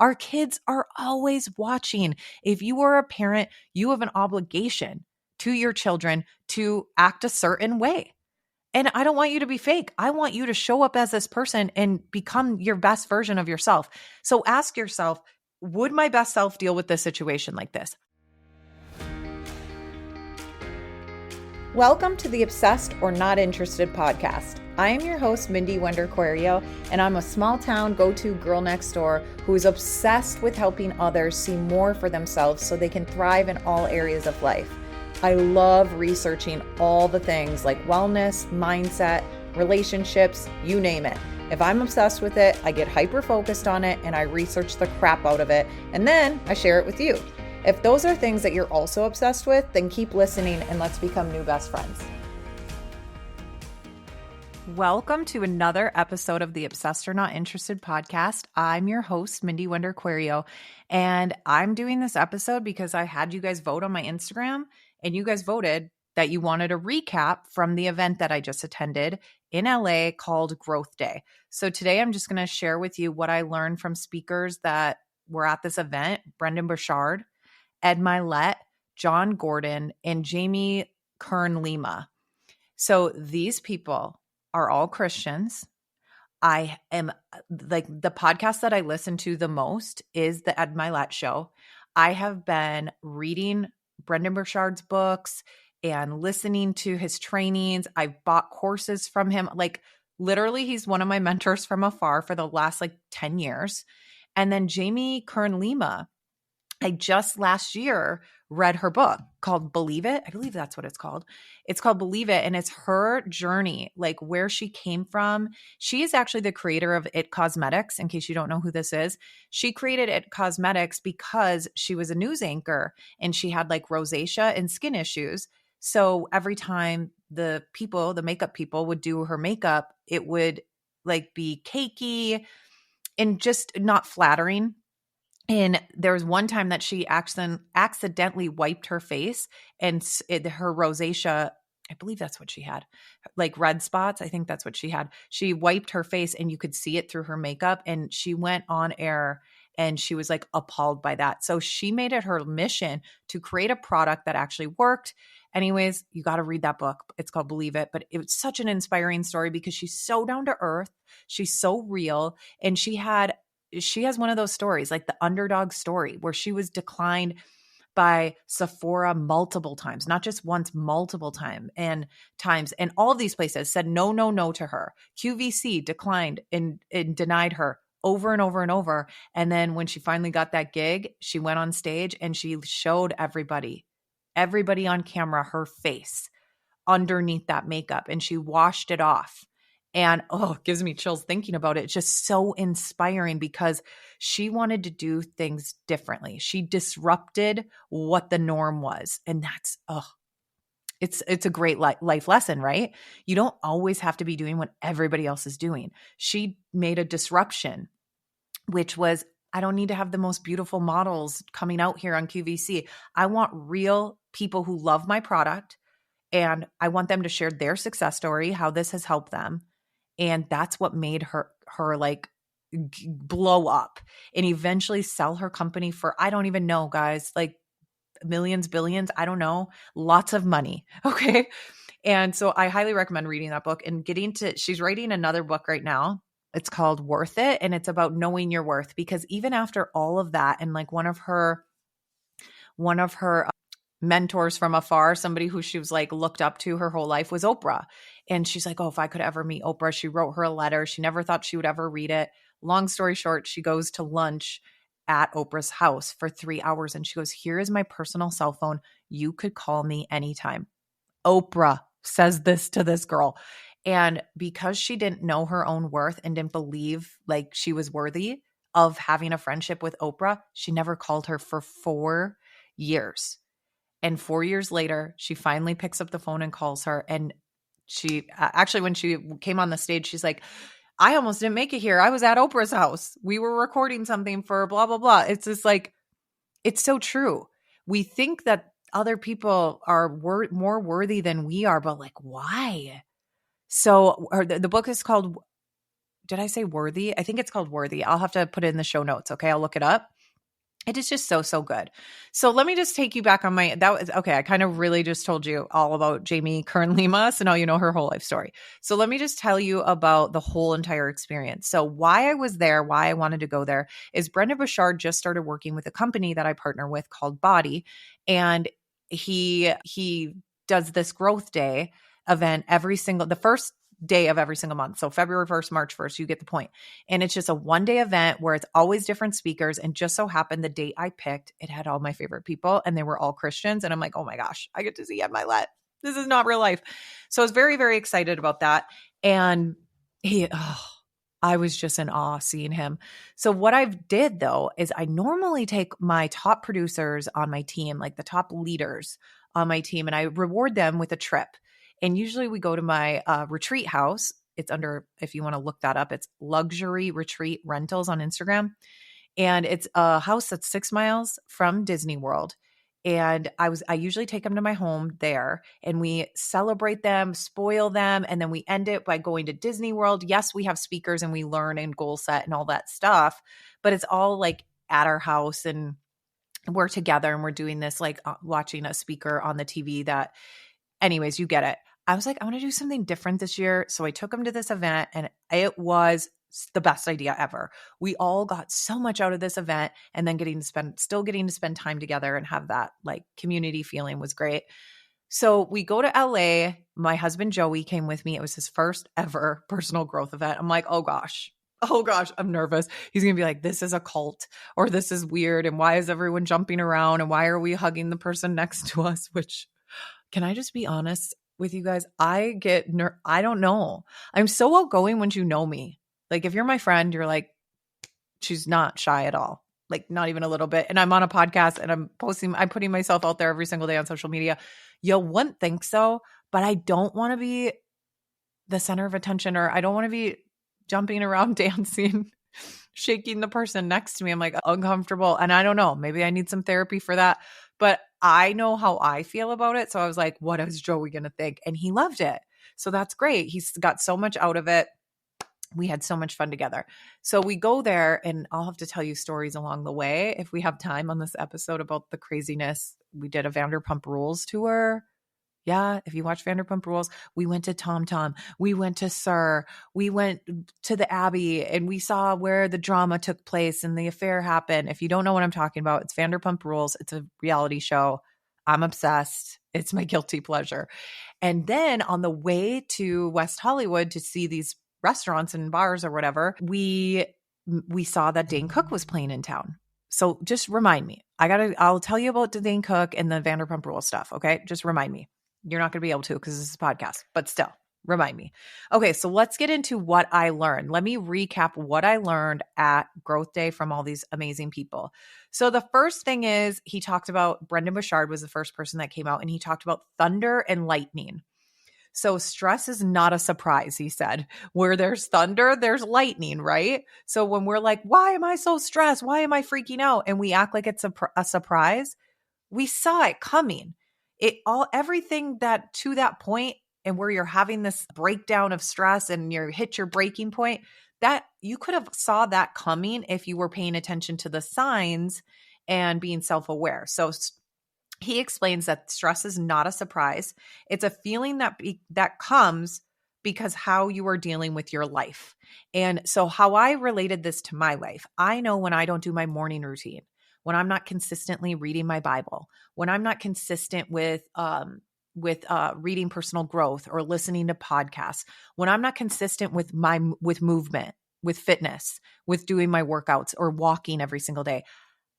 Our kids are always watching. If you are a parent, you have an obligation to your children to act a certain way. And I don't want you to be fake. I want you to show up as this person and become your best version of yourself. So ask yourself, would my best self deal with this situation like this? Welcome to the Obsessed or Not Interested podcast. I am your host, Mindy and I'm a small town go-to girl next door who is obsessed with helping others see more for themselves so they can thrive in all areas of life. I love researching all the things like wellness, mindset, relationships, you name it. If I'm obsessed with it, I get hyper-focused on it and I research the crap out of it, and then I share it with you. If those are things that you're also obsessed with, then keep listening and let's become new best friends. Welcome to another episode of the Obsessed or Not Interested podcast. I'm your host, Mindy and I'm doing this episode because I had you guys vote on my Instagram, and you guys voted that you wanted a recap from the event that I just attended in LA called Growth Day. So today I'm just going to share with you what I learned from speakers that were at this event: Brendon Burchard, Mylett, John Gordon, and Jamie Kern Lima. So these people are all Christians. I am like, the podcast that I listen to the most is the Mylett show. I have been reading Brendon Burchard's books and listening to his trainings. I've bought courses from him. Like, literally, he's one of my mentors from afar for the last 10 years. And then Jamie Kern Lima, I just last year read her book called Believe It. I believe that's what it's called. It's called Believe It. And it's her journey, like where she came from. She is actually the creator of It Cosmetics, in case you don't know who this is. She created It Cosmetics because she was a news anchor and she had rosacea and skin issues. So every time the makeup people would do her makeup, it would be cakey and just not flattering. And there was one time that she accidentally wiped her face, and her rosacea, I believe that's what she had, red spots. I think that's what she had. She wiped her face and you could see it through her makeup, and she went on air and she was appalled by that. So she made it her mission to create a product that actually worked. Anyways, you got to read that book. It's called Believe It. But it was such an inspiring story because she's so down to earth. She's so real. And she has one of those stories, like the underdog story, where she was declined by Sephora multiple times, not just once, multiple times. And all of these places said no, no, no to her. QVC declined and denied her over and over and over. And then when she finally got that gig, she went on stage and she showed everybody on camera, her face underneath that makeup, and she washed it off. And it gives me chills thinking about it. It's just so inspiring because she wanted to do things differently. She disrupted what the norm was. And that's, it's a great life lesson, right? You don't always have to be doing what everybody else is doing. She made a disruption, which was, I don't need to have the most beautiful models coming out here on QVC. I want real people who love my product, and I want them to share their success story, how this has helped them. And that's what made her blow up and eventually sell her company for, I don't even know, guys, millions, billions, I don't know, lots of money. Okay. And so I highly recommend reading that book and she's writing another book right now. It's called Worth It. And it's about knowing your worth, because even after all of that, and one of her mentors from afar, somebody who she was looked up to her whole life, was Oprah. And she's like, if I could ever meet Oprah. She wrote her a letter. She never thought she would ever read it. Long story short, she goes to lunch at Oprah's house for 3 hours. And she goes, here is my personal cell phone. You could call me anytime. Oprah says this to this girl. And because she didn't know her own worth and didn't believe she was worthy of having a friendship with Oprah, she never called her for 4 years. And 4 years later, she finally picks up the phone and calls her. And she actually, when she came on the stage, she's like, I almost didn't make it here. I was at Oprah's house. We were recording something for blah, blah, blah. It's just it's so true. We think that other people are more worthy than we are, but why? So the book is called did I say Worthy? I think it's called Worthy. I'll have to put it in the show notes. Okay. I'll look it up. It is just so, so good. So let me just take you back on that was, okay, I kind of really just told you all about Jamie Kern Lima. So now you know her whole life story. So let me just tell you about the whole entire experience. So why I was there, why I wanted to go there is Brendon Burchard just started working with a company that I partner with called Body. And he does this growth day event the first day of every single month. So February 1st, March 1st, you get the point. And it's just a 1-day event where it's always different speakers. And just so happened the date I picked, it had all my favorite people and they were all Christians. And I'm like, oh my gosh, I get to see Ed Mylett. This is not real life. So I was very, very excited about that. And I was just in awe seeing him. So what I did though, is I normally take my top producers on my team, like the top leaders on my team, and I reward them with a trip. And usually we go to my retreat house. It's under, if you want to look that up, it's Luxury Retreat Rentals on Instagram. And it's a house that's 6 miles from Disney World. And I usually take them to my home there and we celebrate them, spoil them. And then we end it by going to Disney World. Yes, we have speakers and we learn and goal set and all that stuff, but it's all like at our house and we're together and we're doing this, like watching a speaker on the TV that, anyways, you get it. I was like, I want to do something different this year. So I took them to this event and it was the best idea ever. We all got so much out of this event, and then still getting to spend time together and have that like community feeling was great. So we go to LA. My husband, Joey, came with me. It was his first ever personal growth event. I'm like, oh gosh, I'm nervous. He's going to be like, this is a cult or this is weird. And why is everyone jumping around? And why are we hugging the person next to us? Which, can I just be honest with you guys? I don't know. I'm so outgoing once you know me. Like if you're my friend, you're like, she's not shy at all. Like not even a little bit. And I'm on a podcast and I'm putting myself out there every single day on social media. You wouldn't think so, but I don't want to be the center of attention, or I don't want to be jumping around, dancing, shaking the person next to me. I'm like uncomfortable. And I don't know, maybe I need some therapy for that, but I know how I feel about it. So I was like, what is Joey going to think? And he loved it. So that's great. He's got so much out of it. We had so much fun together. So we go there and I'll have to tell you stories along the way if we have time on this episode about the craziness. We did a Vanderpump Rules tour. Yeah, if you watch Vanderpump Rules, we went to Tom Tom, we went to Sir, we went to the Abbey, and we saw where the drama took place and the affair happened. If you don't know what I'm talking about, it's Vanderpump Rules. It's a reality show. I'm obsessed. It's my guilty pleasure. And then on the way to West Hollywood to see these restaurants and bars or whatever, we saw that Dane Cook was playing in town. So just remind me. I'll tell you about Dane Cook and the Vanderpump Rules stuff. Okay. Just remind me. You're not going to be able to because this is a podcast, but still remind me. Okay. So let's get into what I learned. Let me recap what I learned at Growth Day from all these amazing people. So the first thing is he talked about, Brendon Burchard was the first person that came out, and he talked about thunder and lightning. So stress is not a surprise, he said. Where there's thunder, there's lightning, right? So when we're like, why am I so stressed? Why am I freaking out? And we act like it's a surprise. We saw it coming. Everything that to that point and where you're having this breakdown of stress and you hit your breaking point, that you could have saw that coming if you were paying attention to the signs and being self-aware. So he explains that stress is not a surprise. It's a feeling that comes because how you are dealing with your life. And so how I related this to my life, I know when I don't do my morning routine, when I'm not consistently reading my Bible, when I'm not consistent with reading personal growth or listening to podcasts, when I'm not consistent with movement, with fitness, with doing my workouts or walking every single day,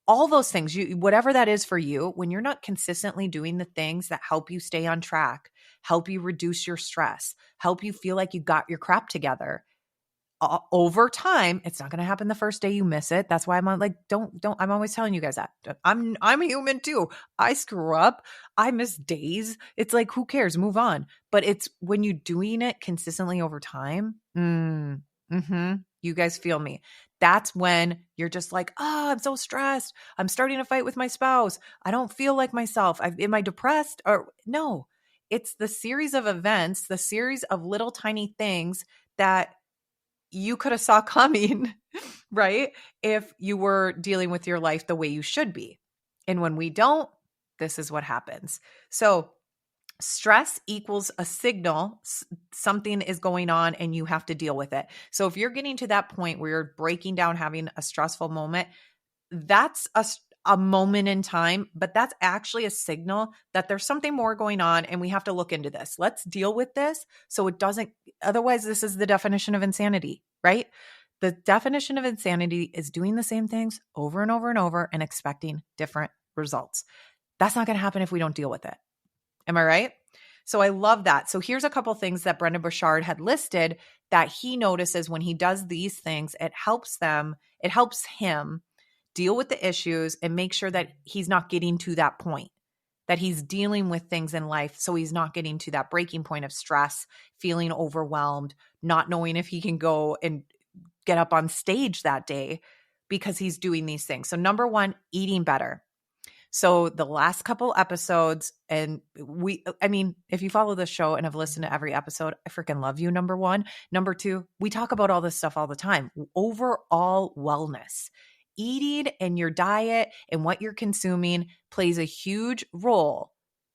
all those things, whatever that is for you, when you're not consistently doing the things that help you stay on track, help you reduce your stress, help you feel like you got your crap together, over time, it's not going to happen the first day you miss it. That's why I'm like, don't, I'm always telling you guys that I'm human too. I screw up. I miss days. It's like, who cares? Move on. But it's when you're doing it consistently over time. You guys feel me. That's when you're just like, I'm so stressed. I'm starting a fight with my spouse. I don't feel like myself. Am I depressed? Or no, it's the series of events, the series of little tiny things that you could have saw coming, right? If you were dealing with your life the way you should be. And when we don't, this is what happens. So stress equals a signal. Something is going on and you have to deal with it. So if you're getting to that point where you're breaking down, having a stressful moment, that's a moment in time, but that's actually a signal that there's something more going on and we have to look into this. Let's deal with this so it doesn't, otherwise, this is the definition of insanity, right? The definition of insanity is doing the same things over and over and over and expecting different results. That's not going to happen if we don't deal with it. Am I right? So I love that. So here's a couple things that Brendon Burchard had listed that he notices when he does these things. It helps him deal with the issues and make sure that he's not getting to that point, that he's dealing with things in life. So he's not getting to that breaking point of stress, feeling overwhelmed, not knowing if he can go and get up on stage that day because he's doing these things. So number one, eating better. So the last couple episodes, and if you follow the show and have listened to every episode, I freaking love you, number one. Number two, we talk about all this stuff all the time. Overall wellness. Eating and your diet and what you're consuming plays a huge role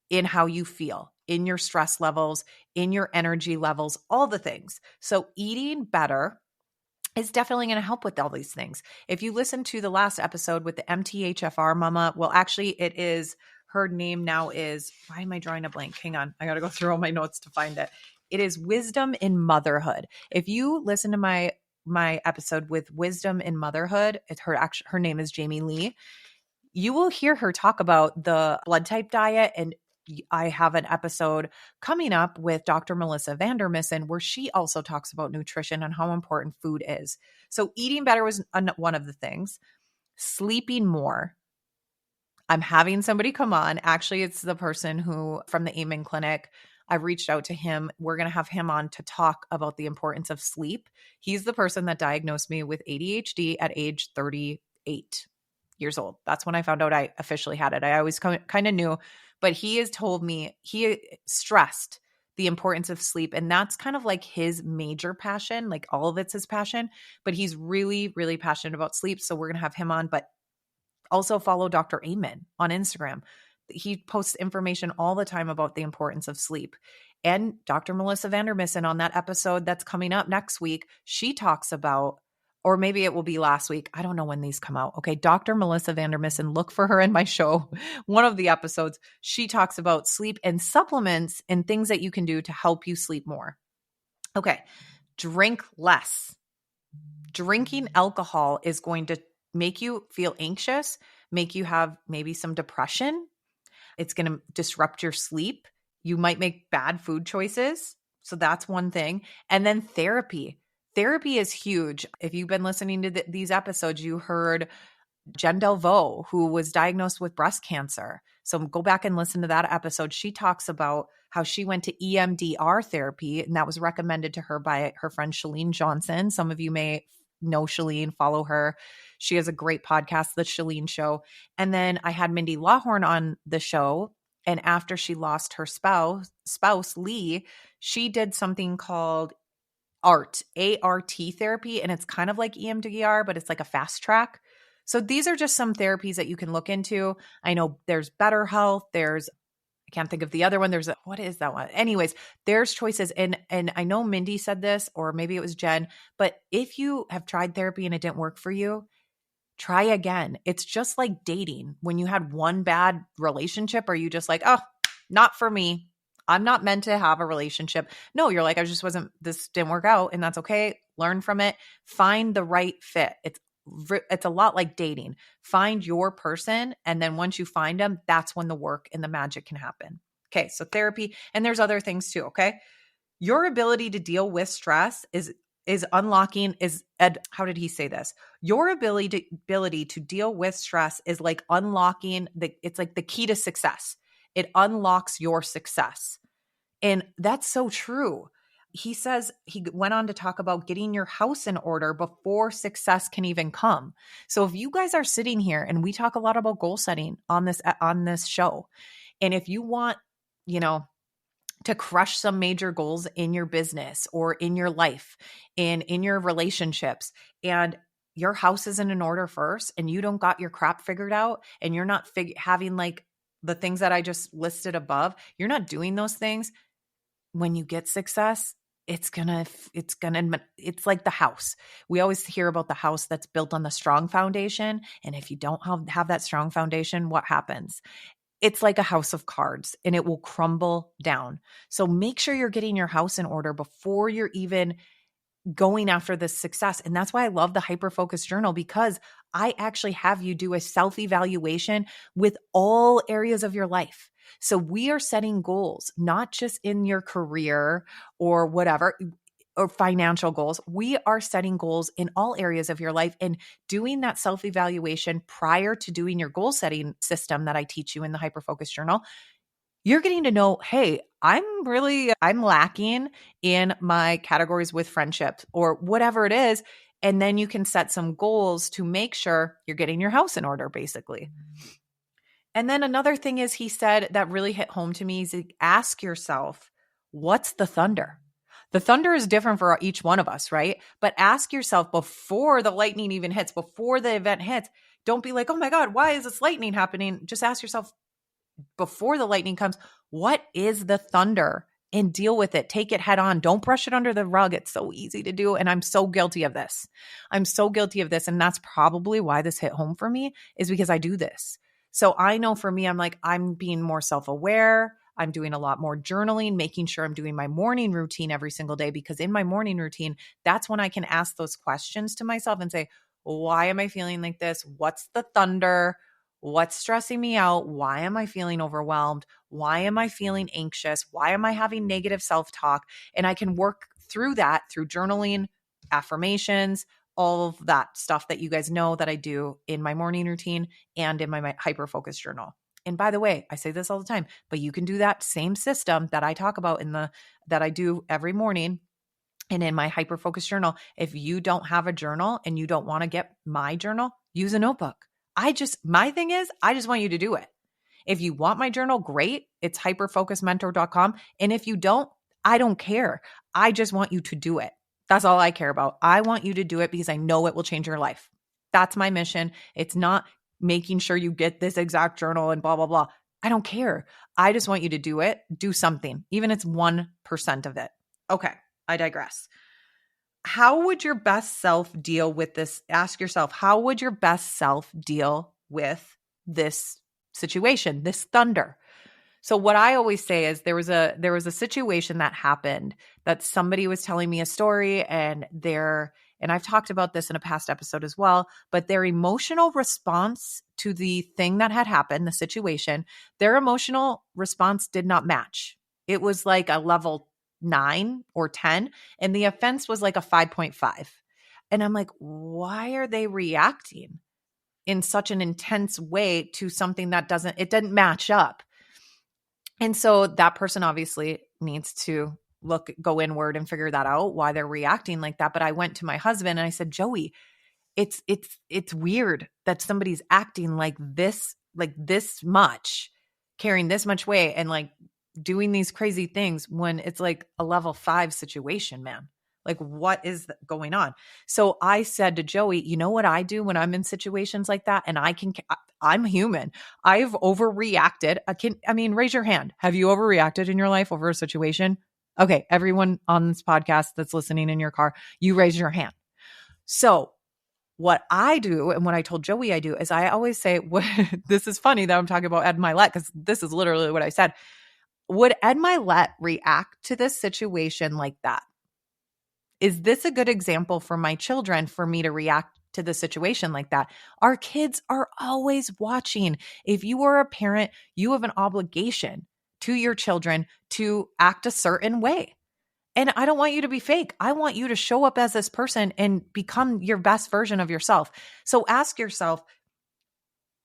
in how you feel, in your stress levels, in your energy levels, all the things. So eating better is definitely going to help with all these things. If you listen to the last episode with the MTHFR mama, well, actually it is, her name now is, why am I drawing a blank? Hang on. I got to go through all my notes to find it. It is Wisdom in Motherhood. If you listen to my episode with Wisdom in Motherhood, her name is Jamie Lee. You will hear her talk about the blood type diet, and I have an episode coming up with Dr. Melissa Vandermissen where she also talks about nutrition and how important food is. So eating better was one of the things. Sleeping more. I'm having somebody come on. Actually, it's the person who from the Amen Clinic. I've reached out to him. We're going to have him on to talk about the importance of sleep. He's the person that diagnosed me with ADHD at age 38 years old. That's when I found out I officially had it. I always kind of knew, but he has told me, he stressed the importance of sleep. And that's kind of like his major passion, like all of it's his passion, but he's really, really passionate about sleep. So we're going to have him on, but also follow Dr. Amen on Instagram. He posts information all the time about the importance of sleep. And Dr. Melissa Vandermissen on that episode that's coming up next week, she talks about, or maybe it will be last week. I don't know when these come out. Okay. Dr. Melissa Vandermissen, look for her in my show. One of the episodes, she talks about sleep and supplements and things that you can do to help you sleep more. Okay. Drink less. Drinking alcohol is going to make you feel anxious, make you have maybe some depression. It's going to disrupt your sleep. You might make bad food choices. So that's one thing. And then therapy. Therapy is huge. If you've been listening to these episodes, you heard Jen Delvaux, who was diagnosed with breast cancer. So go back and listen to that episode. She talks about how she went to EMDR therapy, and that was recommended to her by her friend Shalene Johnson. Some of you may know Shalene, follow her. She has a great podcast, The Shalene Show. And then I had Mindy Lawhorn on the show. And after she lost her spouse Lee, she did something called ART therapy. And it's kind of like EMDR, but it's like a fast track. So these are just some therapies that you can look into. I know there's Better Health. I can't think of the other one. What is that one? Anyways, there's choices. And I know Mindy said this, or maybe it was Jen, but if you have tried therapy and it didn't work for you, try again. It's just like dating. When you had one bad relationship, are you just like, oh, not for me. I'm not meant to have a relationship. No, you're like, this didn't work out, and that's okay. Learn from it. Find the right fit. It's a lot like dating. Find your person. And then once you find them, that's when the work and the magic can happen. Okay. So therapy, and there's other things too. Okay. Your ability to deal with stress is unlocking how did he say this? Your ability to deal with stress is like unlocking it's like the key to success. It unlocks your success. And that's so true. He says, he went on to talk about getting your house in order before success can even come. So if you guys are sitting here, and we talk a lot about goal setting on this show, and if you want, to crush some major goals in your business or in your life, in your relationships, and your house isn't in order first and you don't got your crap figured out and you're not having like the things that I just listed above, you're not doing those things. When you get success, it's like the house. We always hear about the house that's built on the strong foundation. And if you don't have that strong foundation, what happens? It's like a house of cards and it will crumble down. So make sure you're getting your house in order before you're even going after this success. And that's why I love the hyper-focus journal, because I actually have you do a self-evaluation with all areas of your life. So we are setting goals, not just in your career or whatever, or financial goals. We are setting goals in all areas of your life and doing that self-evaluation prior to doing your goal setting system that I teach you in the hyper-focus journal. You're getting to know, hey, I'm lacking in my categories with friendships or whatever it is. And then you can set some goals to make sure you're getting your house in order, basically. And then another thing is, he said that really hit home to me is, ask yourself, what's the thunder? The thunder is different for each one of us, right? But ask yourself before the lightning even hits, before the event hits. Don't be like, oh my God, why is this lightning happening? Just ask yourself before the lightning comes, what is the thunder? And deal with it. Take it head on. Don't brush it under the rug. It's so easy to do. And I'm so guilty of this. And that's probably why this hit home for me, is because I do this. So I know for me, I'm being more self-aware. I'm doing a lot more journaling, making sure I'm doing my morning routine every single day, because in my morning routine, that's when I can ask those questions to myself and say, why am I feeling like this? What's the thunder? What's stressing me out? Why am I feeling overwhelmed? Why am I feeling anxious? Why am I having negative self-talk? And I can work through that through journaling, affirmations, all of that stuff that you guys know that I do in my morning routine and in my hyper-focus journal. And by the way, I say this all the time, but you can do that same system that I talk about that I do every morning and in my hyper-focus journal. If you don't have a journal and you don't want to get my journal, use a notebook. My thing is, I just want you to do it. If you want my journal, great. It's hyperfocusmentor.com. And if you don't, I don't care. I just want you to do it. That's all I care about. I want you to do it because I know it will change your life. That's my mission. It's not making sure you get this exact journal and blah, blah, blah. I don't care. I just want you to do it. Do something, even if it's 1% of it. Okay, I digress. How would your best self deal with this? Ask yourself, how would your best self deal with this situation, this thunder? So what I always say is, there was a situation that happened that somebody was telling me a story, and I've talked about this in a past episode as well, but their emotional response to the thing that had happened, the situation, their emotional response did not match. It was like a level 9 or 10, and the offense was like a 5.5. And I'm like, why are they reacting in such an intense way to something that didn't match up? And so that person obviously needs to go inward and figure that out, why they're reacting like that. But I went to my husband and I said, Joey, it's weird that somebody's acting like this much, carrying this much weight, and like doing these crazy things when it's like a level 5 situation, man. Like, what is going on? So I said to Joey, you know what I do when I'm in situations like that? And I'm human. I've overreacted. Raise your hand. Have you overreacted in your life over a situation? Okay. Everyone on this podcast that's listening in your car, you raise your hand. So what I do, and what I told Joey I do, is I always say, this is funny that I'm talking about Ed Mylett, because this is literally what I said. Would Ed Mylett react to this situation like that? Is this a good example for my children for me to react to the situation like that? Our kids are always watching. If you are a parent, you have an obligation to your children to act a certain way. And I don't want you to be fake. I want you to show up as this person and become your best version of yourself. So ask yourself,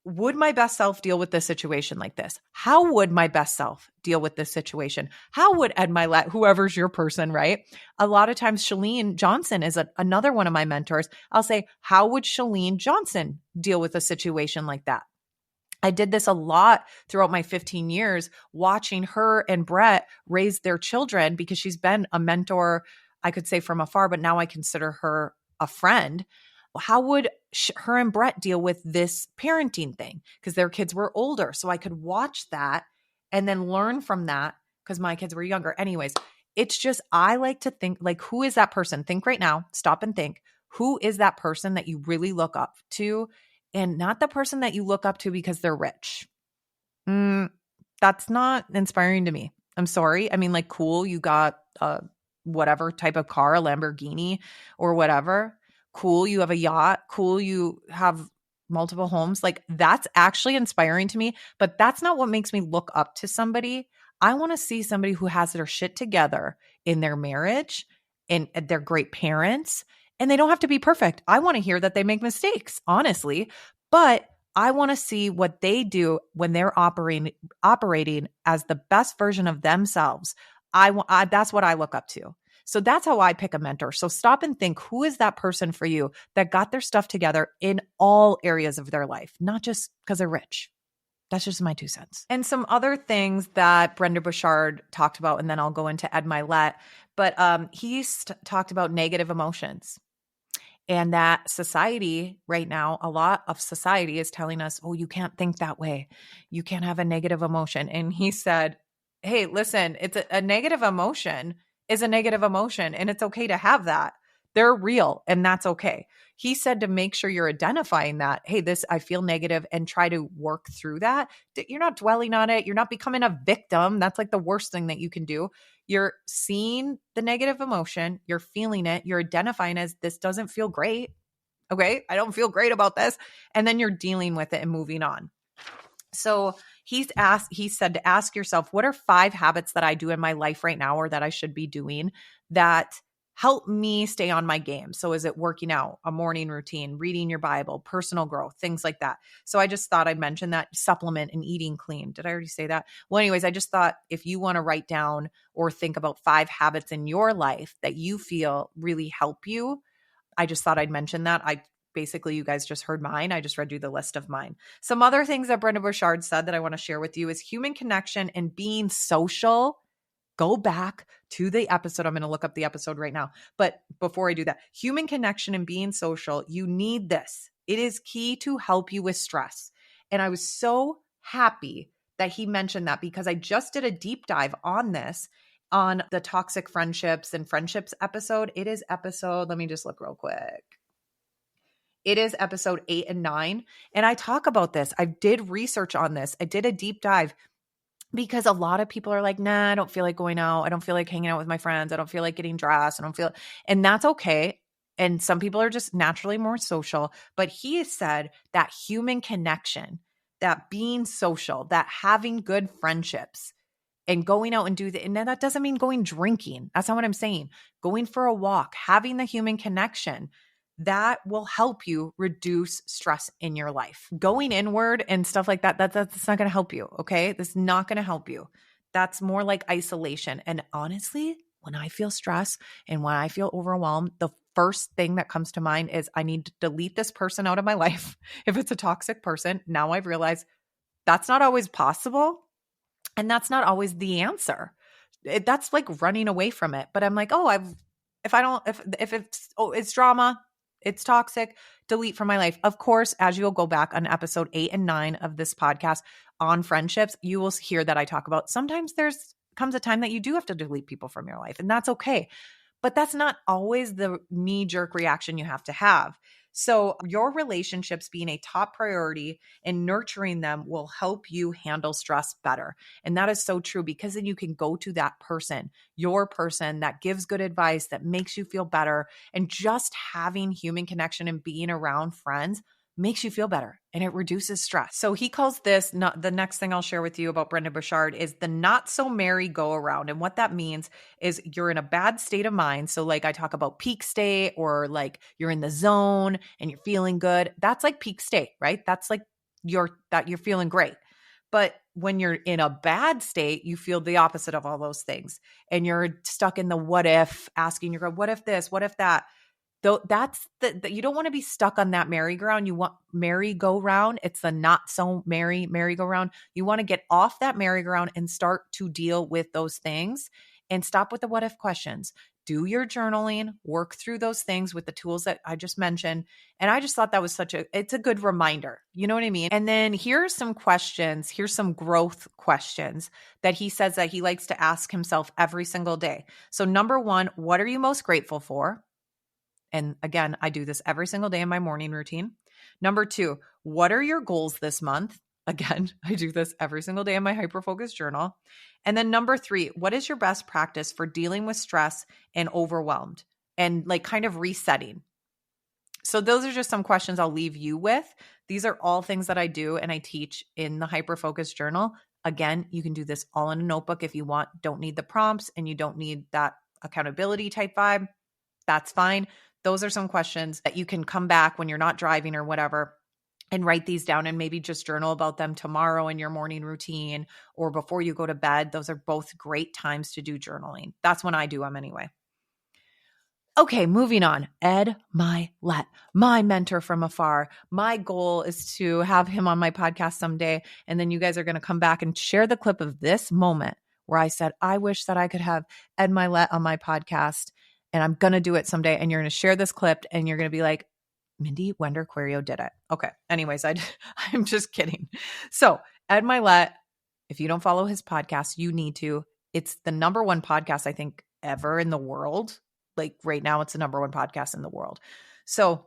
would my best self deal with this situation like this? How would my best self deal with this situation? How would Ed Mylett, whoever's your person, right? A lot of times, Chalene Johnson is another one of my mentors. I'll say, how would Chalene Johnson deal with a situation like that? I did this a lot throughout my 15 years, watching her and Brett raise their children because she's been a mentor, I could say from afar, but now I consider her a friend. How would her and Brett deal with this parenting thing? Because their kids were older. So I could watch that and then learn from that because my kids were younger. Anyways, it's just, I like to think, like, who is that person? Think right now, stop and think. Who is that person that you really look up to? And not the person that you look up to because they're rich. That's not inspiring to me. I'm sorry. I mean, like, cool, you got whatever type of car, a Lamborghini or whatever. Cool, you have a yacht. Cool, you have multiple homes. Like, that's actually inspiring to me, but that's not what makes me look up to somebody. I want to see somebody who has their shit together in their marriage and they're great parents, and they don't have to be perfect. I want to hear that they make mistakes, honestly, but I want to see what they do when they're operating as the best version of themselves. That's what I look up to. So that's how I pick a mentor. So stop and think, who is that person for you that got their stuff together in all areas of their life, not just because they're rich. That's just my 2 cents. And some other things that Brendon Burchard talked about, and then I'll go into Ed Mylett, but he talked about negative emotions. And that society right now, a lot of society is telling us, oh, you can't think that way. You can't have a negative emotion. And he said, hey, listen, it's a negative emotion is a negative emotion, and it's okay to have that. They're real, and that's okay. He said to make sure you're identifying that, hey, I feel negative, and try to work through that. You're not dwelling on it. You're not becoming a victim. That's like the worst thing that you can do. You're seeing the negative emotion. You're feeling it. You're identifying as, this doesn't feel great. Okay, I don't feel great about this. And then you're dealing with it and moving on. So he said to ask yourself, what are 5 habits that I do in my life right now, or that I should be doing, that help me stay on my game? So is it working out, a morning routine, reading your Bible, personal growth, things like that? So I just thought I'd mention that. Supplement and eating clean. Did I already say that? Well, anyways, I just thought if you want to write down or think about 5 habits in your life that you feel really help you, I just thought I'd mention that. Basically, you guys just heard mine. I just read you the list of mine. Some other things that Brendon Burchard said that I want to share with you is human connection and being social. Go back to the episode. I'm going to look up the episode right now. But before I do that, human connection and being social, you need this. It is key to help you with stress. And I was so happy that he mentioned that, because I just did a deep dive on this on the toxic friendships and friendships episode. It is episode, let me just look real quick. It is episode 8 and 9. And I talk about this. I did research on this. I did a deep dive, because a lot of people are like, nah, I don't feel like going out. I don't feel like hanging out with my friends. I don't feel like getting dressed. And that's okay. And some people are just naturally more social. But he has said that human connection, that being social, that having good friendships, and going out and and that doesn't mean going drinking. That's not what I'm saying. Going for a walk, having the human connection, that will help you reduce stress in your life. Going inward and stuff like that, that's not going to help you, okay? That's not going to help you. That's more like isolation. And honestly, when I feel stress and when I feel overwhelmed, the first thing that comes to mind is I need to delete this person out of my life. If it's a toxic person, now I've realized that's not always possible. And that's not always the answer. That's like running away from it. But I'm like, if it's drama, it's toxic, delete from my life. Of course, as you'll go back on episode 8 and 9 of this podcast on friendships, you will hear that I talk about sometimes comes a time that you do have to delete people from your life, and that's okay. But that's not always the knee-jerk reaction you have to have. So your relationships being a top priority and nurturing them will help you handle stress better. And that is so true, because then you can go to that person, your person that gives good advice, that makes you feel better. And just having human connection and being around friends makes you feel better, and it reduces stress. So he calls this, the next thing I'll share with you about Brendon Burchard is the not so merry go around. And what that means is you're in a bad state of mind. So like I talk about peak state, or like you're in the zone and you're feeling good. That's like peak state, right? That's like you're feeling great. But when you're in a bad state, you feel the opposite of all those things. And you're stuck in the what if, asking your God, what if this, what if that? Though that's you don't want to be stuck on that merry-go-round. You want merry-go-round. It's the not so merry-go-round. You want to get off that merry-go-round and start to deal with those things and stop with the what if questions. Do your journaling, work through those things with the tools that I just mentioned. And I just thought that was it's a good reminder. You know what I mean? And then here's some questions. Here's some growth questions that he says that he likes to ask himself every single day. So number one, what are you most grateful for? And again, I do this every single day in my morning routine. Number two, what are your goals this month? Again, I do this every single day in my hyper-focus journal. And then number three, what is your best practice for dealing with stress and overwhelmed and like kind of resetting? So those are just some questions I'll leave you with. These are all things that I do and I teach in the hyper-focus journal. Again, you can do this all in a notebook if you want. Don't need the prompts and you don't need that accountability type vibe. That's fine. Those are some questions that you can come back when you're not driving or whatever and write these down and maybe just journal about them tomorrow in your morning routine or before you go to bed. Those are both great times to do journaling. That's when I do them anyway. Okay, moving on. Ed Mylett, my mentor from afar. My goal is to have him on my podcast someday. And then you guys are going to come back and share the clip of this moment where I said, I wish that I could have Ed Mylett on my podcast. And I'm going to do it someday. And you're going to share this clip and you're going to be like, Mindy Wender Querio did it. Okay. Anyways, I'm just kidding. So Ed Mylett, if you don't follow his podcast, you need to. It's the number one podcast, I think, ever in the world. Like right now, it's the number one podcast in the world. So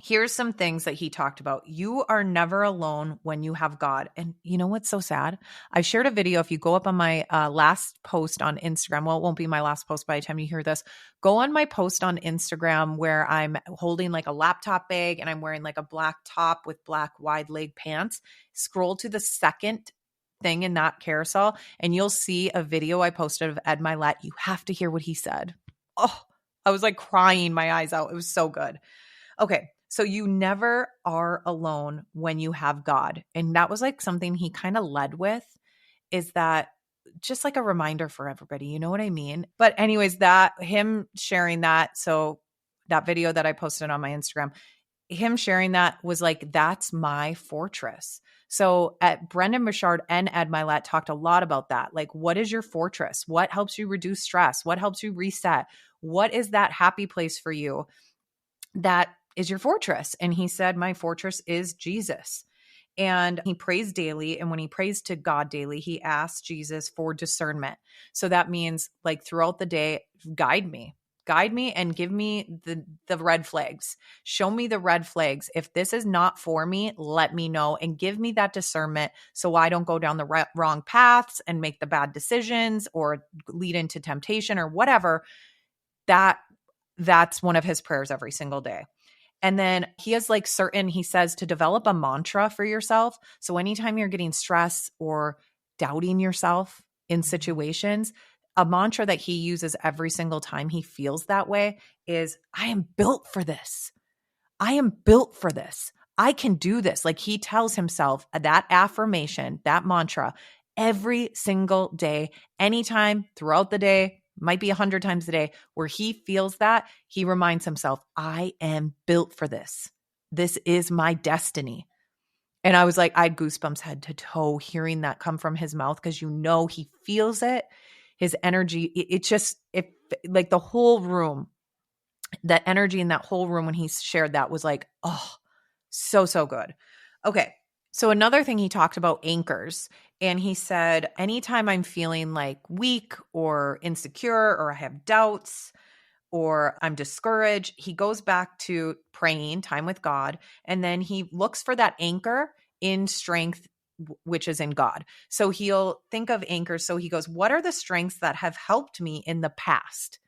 here's some things that he talked about. You are never alone when you have God. And you know what's so sad? I shared a video. If you go up on my last post on Instagram, well, it won't be my last post by the time you hear this. Go on my post on Instagram where I'm holding like a laptop bag and I'm wearing like a black top with black wide leg pants. Scroll to the second thing in that carousel and you'll see a video I posted of Ed Mylett. You have to hear what he said. Oh, I was like crying my eyes out. It was so good. Okay. So you never are alone when you have God. And that was like something he kind of led with, is that just like a reminder for everybody, you know what I mean? But anyways, that him sharing that, so that video that I posted on my Instagram, him sharing that was like, that's my fortress. So at Brendon Burchard and Ed Mylett talked a lot about that. Like, what is your fortress? What helps you reduce stress? What helps you reset? What is that happy place for you that is your fortress? And he said, my fortress is Jesus. And he prays daily. And when he prays to God daily, he asks Jesus for discernment. So that means like throughout the day, guide me and give me the red flags. Show me the red flags. If this is not for me, let me know and give me that discernment so I don't go down the wrong paths and make the bad decisions or lead into temptation or whatever. That's one of his prayers every single day. And then he has like he says to develop a mantra for yourself. So anytime you're getting stressed or doubting yourself in situations, a mantra that he uses every single time he feels that way is, I am built for this. I am built for this. I can do this. Like he tells himself that affirmation, that mantra every single day, anytime throughout the day, might be 100 times a day, where he feels that, he reminds himself, I am built for this. This is my destiny. And I was like, I had goosebumps head to toe hearing that come from his mouth, because you know he feels it. His energy, it like the whole room, that energy in that whole room when he shared that was like, oh, so good. Okay. So another thing he talked about, anchors. And he said, anytime I'm feeling like weak or insecure or I have doubts or I'm discouraged, he goes back to praying, time with God. And then he looks for that anchor in strength, which is in God. So he'll think of anchors. So he goes, what are the strengths that have helped me in the past?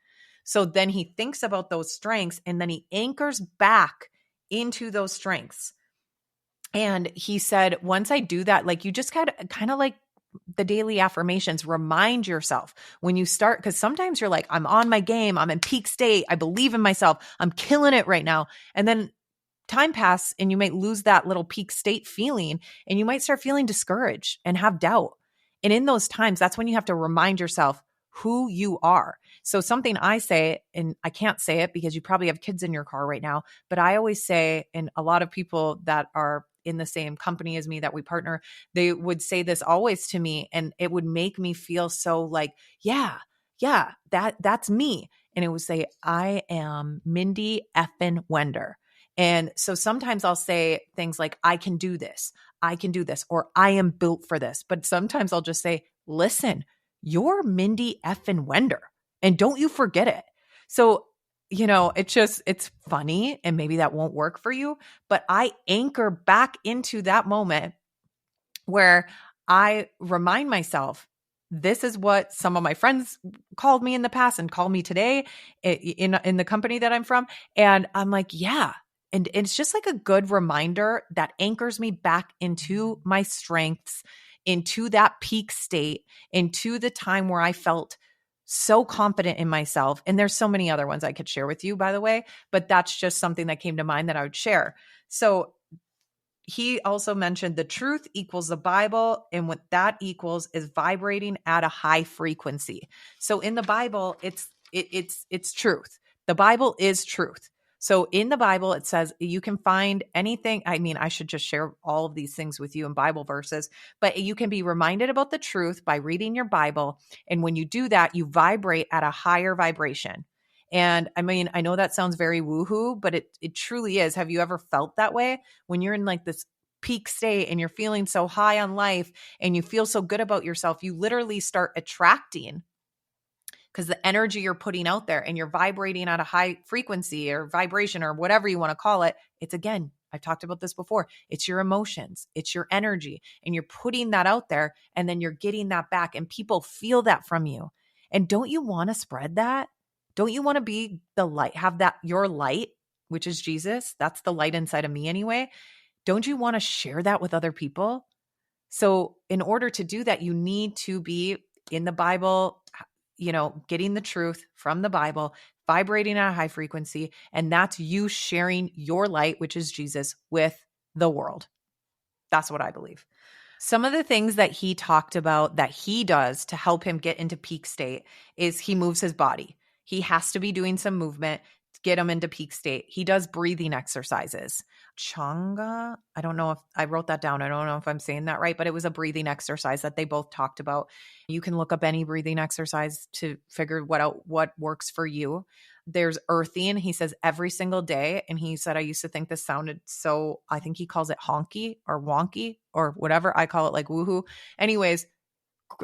So then he thinks about those strengths and then he anchors back into those strengths. And he said, once I do that, like you just kind of like the daily affirmations, remind yourself when you start, because sometimes you're like, I'm on my game. I'm in peak state. I believe in myself. I'm killing it right now. And then time passes and you might lose that little peak state feeling and you might start feeling discouraged and have doubt. And in those times, that's when you have to remind yourself who you are. So something I say, and I can't say it because you probably have kids in your car right now, but I always say, and a lot of people that are in the same company as me that we partner, they would say this always to me, and it would make me feel so like, yeah, that's me. And it would say, I am Mindy effin Wender. And so sometimes I'll say things like, I can do this, or I am built for this. But sometimes I'll just say, listen, you're Mindy effin Wender, and don't you forget it. So, it's funny, and maybe that won't work for you, but I anchor back into that moment where I remind myself, this is what some of my friends called me in the past and call me today in the company that I'm from. And I'm like, yeah. And it's just like a good reminder that anchors me back into my strengths, into that peak state, into the time where I felt so confident in myself. And there's so many other ones I could share with you, by the way, but that's just something that came to mind that I would share. So he also mentioned the truth equals the Bible, and what that equals is vibrating at a high frequency. So in the Bible, it's truth. The Bible is truth. So in the Bible, it says you can find anything. I mean, I should just share all of these things with you in Bible verses, but you can be reminded about the truth by reading your Bible. And when you do that, you vibrate at a higher vibration. And I mean, I know that sounds very woohoo, but it truly is. Have you ever felt that way when you're in like this peak state and you're feeling so high on life and you feel so good about yourself? You literally start attracting, because the energy you're putting out there and you're vibrating at a high frequency or vibration or whatever you want to call it. It's, again, I've talked about this before. It's your emotions, it's your energy, and you're putting that out there, and then you're getting that back, and people feel that from you. And don't you want to spread that? Don't you want to be the light, have that your light, which is Jesus? That's the light inside of me anyway. Don't you want to share that with other people? So in order to do that, you need to be in the Bible, getting the truth from the Bible, vibrating at a high frequency. And that's you sharing your light, which is Jesus, with the world. That's what I believe. Some of the things that he talked about that he does to help him get into peak state is he moves his body. He has to be doing some movement to get him into peak state. He does breathing exercises. Changa, I don't know if I wrote that down. I don't know if I'm saying that right, but it was a breathing exercise that they both talked about. You can look up any breathing exercise to figure what works for you. There's earthing. He says every single day. And he said, I used to think this sounded so, I think he calls it honky or wonky or whatever. I call it like woohoo. Anyways,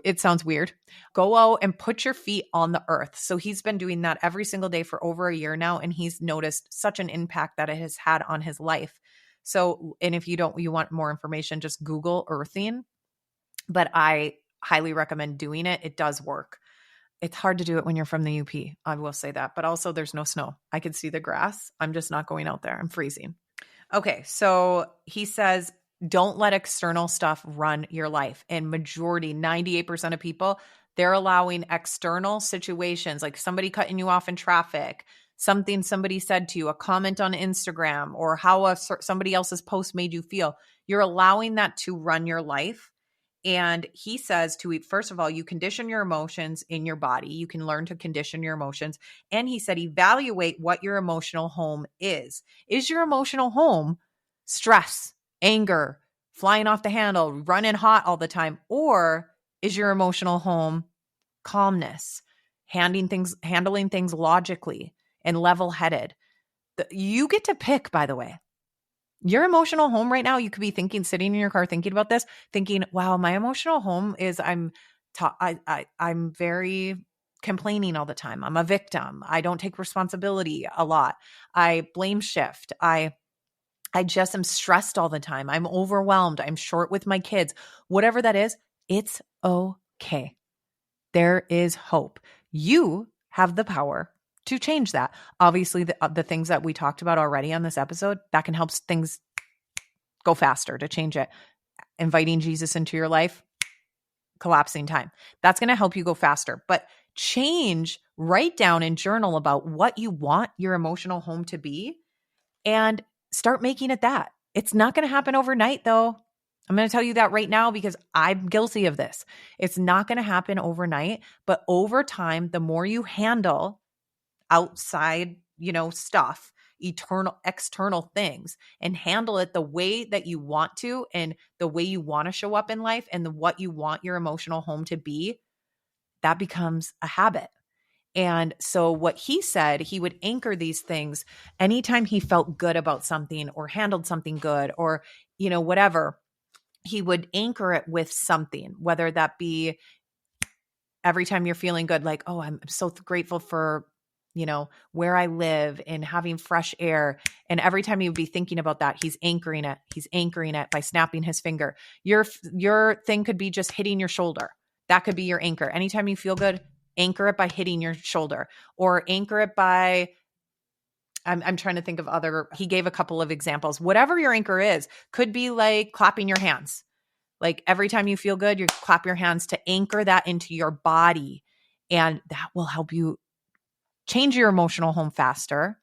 it sounds weird. Go out and put your feet on the earth. So he's been doing that every single day for over a year now. And he's noticed such an impact that it has had on his life. So, and if you want more information, just Google earthing. But I highly recommend doing it. It does work. It's hard to do it when you're from the UP. I will say that. But also there's no snow. I can see the grass. I'm just not going out there. I'm freezing. Okay. So he says, don't let external stuff run your life. And majority, 98% of people, they're allowing external situations, like somebody cutting you off in traffic, something somebody said to you, a comment on Instagram, or how somebody else's post made you feel. You're allowing that to run your life. And he says first of all, you condition your emotions in your body. You can learn to condition your emotions. And he said, evaluate what your emotional home is. Is your emotional home stress, anger, flying off the handle, running hot all the time? Or is your emotional home calmness, handling things logically and level-headed? You get to pick, by the way. Your emotional home right now, you could be sitting in your car thinking about this, thinking, wow, my emotional home is I'm very complaining all the time. I'm a victim. I don't take responsibility a lot. I blame shift. I just am stressed all the time. I'm overwhelmed. I'm short with my kids. Whatever that is, it's okay. There is hope. You have the power to change that. Obviously, the things that we talked about already on this episode, that can help things go faster to change it. Inviting Jesus into your life, collapsing time. That's going to help you go faster. But write down and journal about what you want your emotional home to be and start making it that. It's not going to happen overnight though. I'm going to tell you that right now because I'm guilty of this. It's not going to happen overnight, but over time, the more you handle outside, stuff, external things, and handle it the way that you want to and the way you want to show up in life and what you want your emotional home to be, that becomes a habit. And so what he said, he would anchor these things anytime he felt good about something or handled something good or, whatever. He would anchor it with something, whether that be every time you're feeling good, like, oh, I'm so grateful for, where I live and having fresh air. And every time he would be thinking about that, he's anchoring it. He's anchoring it by snapping his finger. Your thing could be just hitting your shoulder. That could be your anchor. Anytime you feel good, anchor it by hitting your shoulder, or anchor it by, I'm trying to think of he gave a couple of examples. Whatever your anchor is, could be like clapping your hands. Like every time you feel good, you clap your hands to anchor that into your body. And that will help you change your emotional home faster,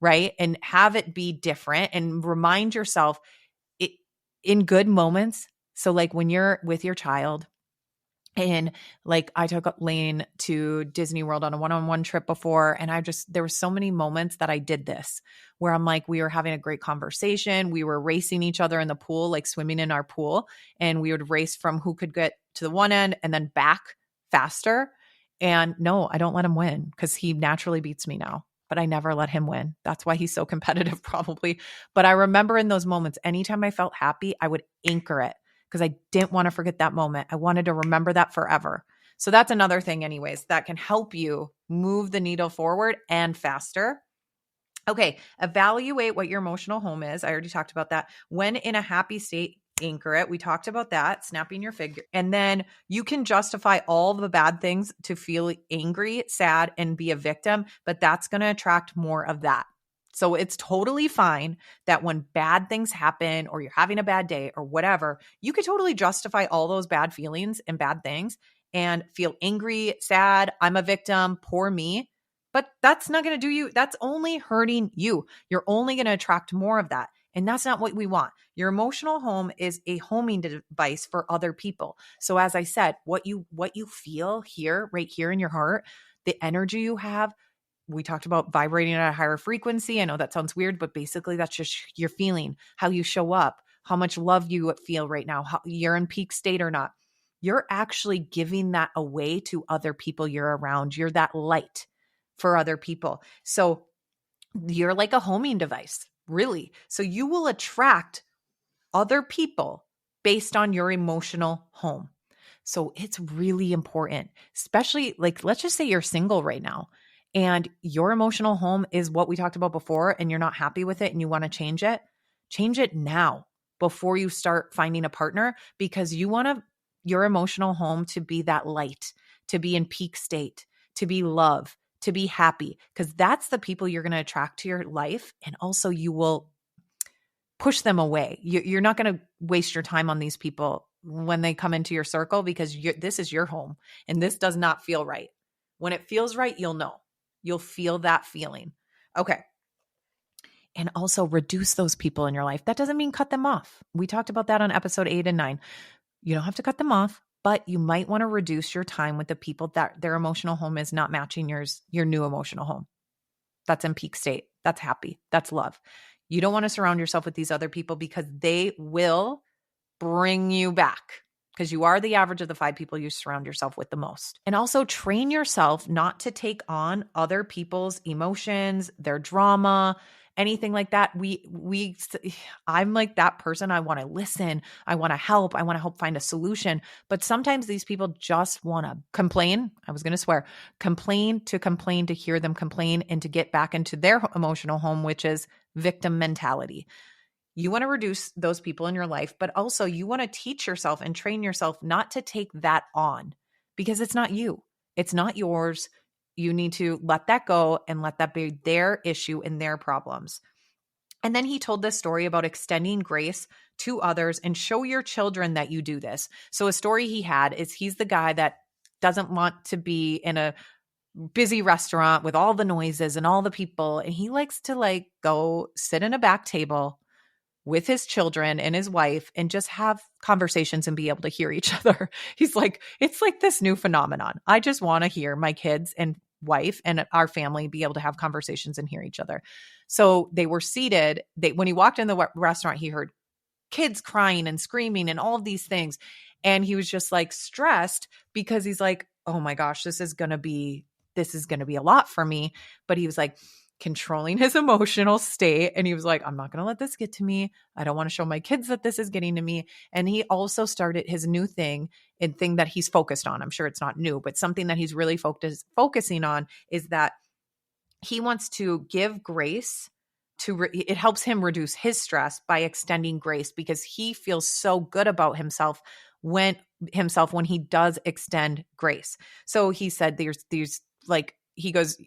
right? And have it be different and remind yourself it in good moments. So like when you're with your child, and like I took Lane to Disney World on a one-on-one trip before. And there were so many moments that I did this where I'm like, we were having a great conversation. We were racing each other in the pool, like swimming in our pool. And we would race from who could get to the one end and then back faster. And no, I don't let him win because he naturally beats me now, but I never let him win. That's why he's so competitive probably. But I remember in those moments, anytime I felt happy, I would anchor it, because I didn't want to forget that moment. I wanted to remember that forever. So that's another thing anyways, that can help you move the needle forward and faster. Okay, evaluate what your emotional home is. I already talked about that. When in a happy state, anchor it. We talked about that, snapping your finger. And then you can justify all the bad things to feel angry, sad, and be a victim, but that's going to attract more of that. So it's totally fine that when bad things happen or you're having a bad day or whatever, you could totally justify all those bad feelings and bad things and feel angry, sad, I'm a victim, poor me. But that's not going to do you. That's only hurting you. You're only going to attract more of that. And that's not what we want. Your emotional home is a homing device for other people. So as I said, what you feel here, right here in your heart, the energy you have, we talked about vibrating at a higher frequency. I know that sounds weird, but basically that's just your feeling, how you show up, how much love you feel right now, how you're in peak state or not. You're actually giving that away to other people you're around. You're that light for other people. So you're like a homing device, really. So you will attract other people based on your emotional home. So it's really important, especially like, let's just say you're single right now and your emotional home is what we talked about before and you're not happy with it and you want to change it now before you start finding a partner, because you want your emotional home to be that light, to be in peak state, to be love, to be happy, because that's the people you're going to attract to your life. And also you will push them away. You're not going to waste your time on these people when they come into your circle, because this is your home and this does not feel right. When it feels right, you'll know. You'll feel that feeling. Okay. And also reduce those people in your life. That doesn't mean cut them off. We talked about that on episode 8 and 9. You don't have to cut them off, but you might want to reduce your time with the people that their emotional home is not matching your new emotional home. That's in peak state. That's happy. That's love. You don't want to surround yourself with these other people because they will bring you back, because you are the average of the 5 people you surround yourself with the most. And also train yourself not to take on other people's emotions, their drama, anything like that. I'm like that person. I want to listen. I want to help. I want to help find a solution. But sometimes these people just want to complain. I was going to swear, complain to hear them complain and to get back into their emotional home, which is victim mentality. You want to reduce those people in your life, but also you want to teach yourself and train yourself not to take that on, because it's not you. It's not yours. You need to let that go and let that be their issue and their problems. And then he told this story about extending grace to others and show your children that you do this. So a story he had is he's the guy that doesn't want to be in a busy restaurant with all the noises and all the people. And he likes to go sit in a back table with his children and his wife and just have conversations and be able to hear each other. He's like, it's like this new phenomenon. I just want to hear my kids and wife and our family be able to have conversations and hear each other. So they were seated. When he walked in the restaurant, he heard kids crying and screaming and all of these things. And he was just like stressed because he's like, oh my gosh, this is going to be a lot for me. But he was like controlling his emotional state. And he was like, I'm not going to let this get to me. I don't want to show my kids that this is getting to me. And he also started his new thing that he's focused on. I'm sure it's not new, but something that he's really focusing on is that he wants to give grace it helps him reduce his stress by extending grace, because he feels so good about himself when he does extend grace. So he said there's like, he goes,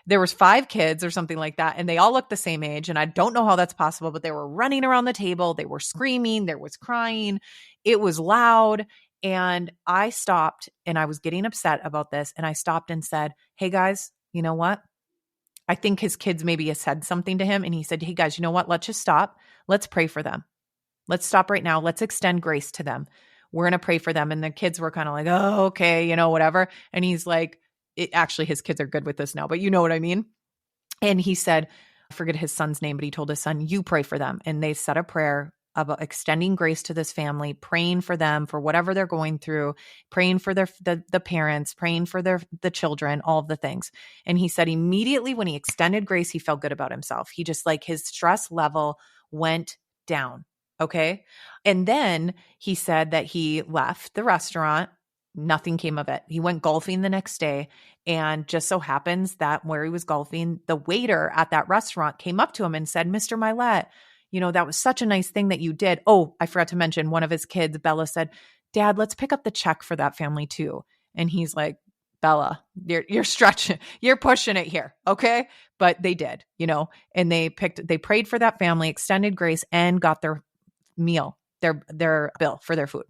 there was 5 kids or something like that, and they all looked the same age. And I don't know how that's possible, but they were running around the table. They were screaming. There was crying. It was loud. And I stopped, and I was getting upset about this. And I stopped and said, hey guys, you know what? I think his kids maybe had said something to him. And he said, hey guys, you know what? Let's just stop. Let's pray for them. Let's stop right now. Let's extend grace to them. We're going to pray for them. And the kids were kind of like, oh, okay, whatever. And he's like, actually, his kids are good with this now, but you know what I mean? And he said, I forget his son's name, but he told his son, you pray for them. And they said a prayer about extending grace to this family, praying for them for whatever they're going through, praying for the parents, praying for the children, all of the things. And he said immediately when he extended grace, he felt good about himself. He just like his stress level went down. Okay. And then he said that he left the restaurant. Nothing came of it. He went golfing the next day. And just so happens that where he was golfing, the waiter at that restaurant came up to him and said, Mr. Mylett, that was such a nice thing that you did. Oh, I forgot to mention one of his kids, Bella, said, Dad, let's pick up the check for that family too. And he's like, Bella, you're stretching, you're pushing it here. Okay. But they did, and they prayed for that family, extended grace, and got their meal, their bill for their food.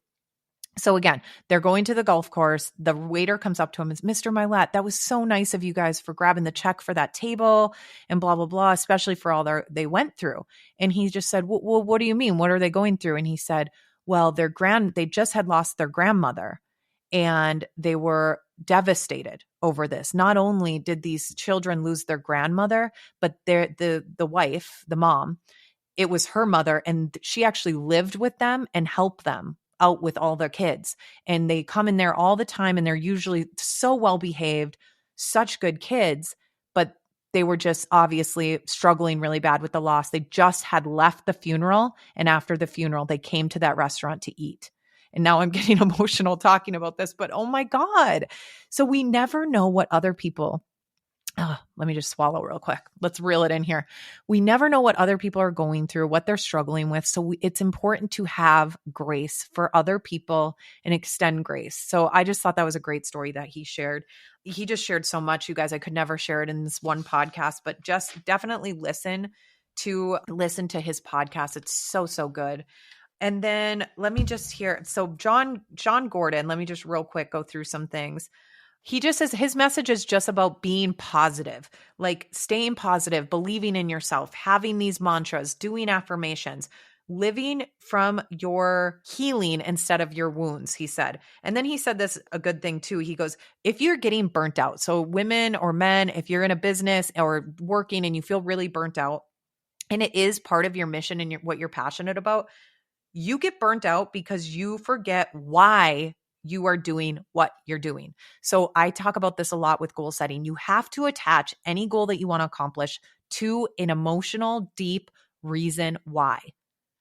So again, they're going to the golf course. The waiter comes up to him and says, Mr. Mylett, that was so nice of you guys for grabbing the check for that table and blah, blah, blah, especially for all they went through. And he just said, well, what do you mean? What are they going through? And he said, well, they just had lost their grandmother and they were devastated over this. Not only did these children lose their grandmother, but the wife, the mom, it was her mother, and she actually lived with them and helped them out with all their kids. And they come in there all the time, and they're usually so well behaved, such good kids, but they were just obviously struggling really bad with the loss. They just had left the funeral, and after the funeral, they came to that restaurant to eat. And now I'm getting emotional talking about this, but oh my God. So we never know what other people let me just swallow real quick. Let's reel it in here. We never know what other people are going through, what they're struggling with. So it's important to have grace for other people and extend grace. So I just thought that was a great story that he shared. He just shared so much, you guys. I could never share it in this one podcast, but just definitely listen to his podcast. It's so, so good. And then let me just hear. So John Gordon, let me just real quick go through some things. He just says his message is just about being positive, like staying positive, believing in yourself, having these mantras, doing affirmations, living from your healing instead of your wounds, he said. And then he said this, a good thing too. He goes, if you're getting burnt out, so women or men, if you're in a business or working and you feel really burnt out, and it is part of your mission and what you're passionate about, you get burnt out because you forget why you are doing what you're doing. So I talk about this a lot with goal setting. You have to attach any goal that you want to accomplish to an emotional, deep reason why.